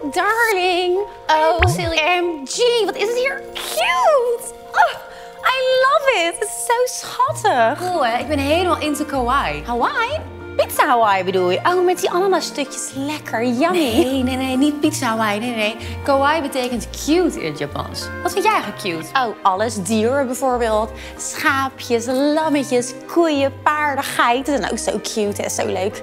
darling. OMG, wat is het hier cute. Oh, I love it. Het is zo schattig. Cool hè, ik ben helemaal into kawaii. Hawaii? Pizza Hawaii bedoel je? Oh, met die ananasstukjes. Lekker, yummy. Nee, niet pizza Hawaii. Nee. Kawaii betekent cute in het Japans. Wat vind jij eigenlijk cute? Oh, alles. Dieren bijvoorbeeld. Schaapjes, lammetjes, koeien, paarden, geiten. Dat zijn ook zo cute en zo leuk.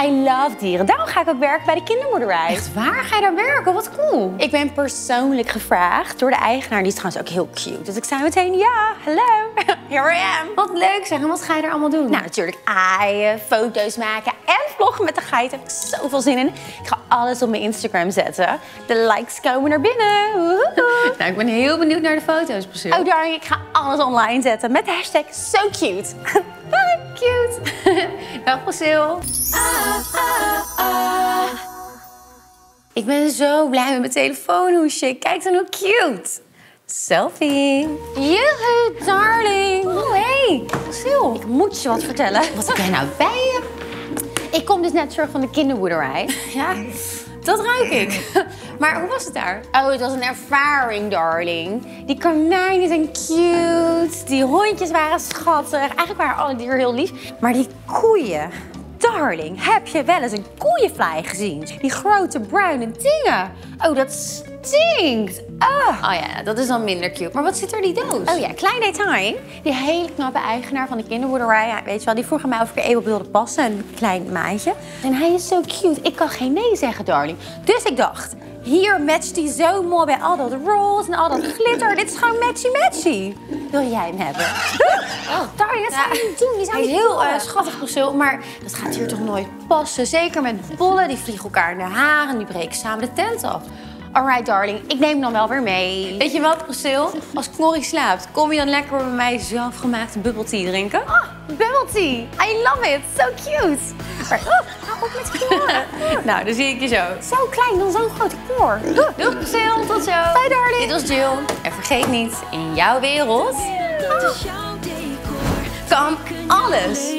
I love dieren. Daarom ga ik ook werken bij de kinderboerderij. Echt waar? Ga je daar werken? Wat cool. Ik ben persoonlijk gevraagd door de eigenaar. Die is trouwens ook heel cute. Dus ik zei meteen, ja, hallo. Here I am. Wat leuk zeg. En wat ga je daar allemaal doen? Nou, natuurlijk aaien, foto's maken en vloggen met de geit. Daar heb ik zoveel zin in. Ik ga alles op mijn Instagram zetten. De likes komen naar binnen. Woehoe. Nou, ik ben heel benieuwd naar de foto's, Pricill. Oh, darling, ik ga alles online zetten met de hashtag SoCute. Cute. Dag, Pricill. Ik ben zo blij met mijn telefoonhoesje. Kijk dan hoe cute. Selfie. Joehoe, darling. Oh, hey. Pricill. Ik moet je wat vertellen. Wat heb jij nou bij je? Ik kom dus net terug van de kinderboerderij. Ja, dat ruik ik. Maar hoe was het daar? Oh, het was een ervaring, darling. Die konijnen zijn cute. Die hondjes waren schattig. Eigenlijk waren alle dieren heel lief. Maar die koeien, darling, heb je wel eens een koeienvlaai gezien? Die grote bruine dingen. Oh, dat stinkt. Oh ja, dat is dan minder cute. Maar wat zit er in die doos? Oh ja, klein detail. Die hele knappe eigenaar van de kinderboerderij, ja, weet je wel, die vroeg aan mij of ik er even op wilde passen. Een klein maatje. En hij is zo cute. Ik kan geen nee zeggen, darling. Dus ik dacht, hier matcht hij zo mooi bij al dat roze en al dat glitter. Dit is gewoon matchy-matchy. Wil jij hem hebben? Oh, darling, dat zou je niet doen. Die zou Hij is niet heel vallen. schattig, Pricill, maar dat gaat hier toch nooit passen. Zeker met bollen, die vliegen elkaar in de haren en die breken samen de tent af. Alright, darling. Ik neem hem dan wel weer mee. Weet je wat, Pricill? Als Knorrie slaapt, kom je dan lekker bij mij zelfgemaakte bubble tea drinken? Oh, bubble tea. I love it. So cute. Maar, hou op met knoren. Nou, dan zie ik je zo. Zo klein, dan zo'n grote koor. Doeg, Pricill. Tot zo. Bye, darling. Dit was Jill. En vergeet niet, in jouw wereld kan alles.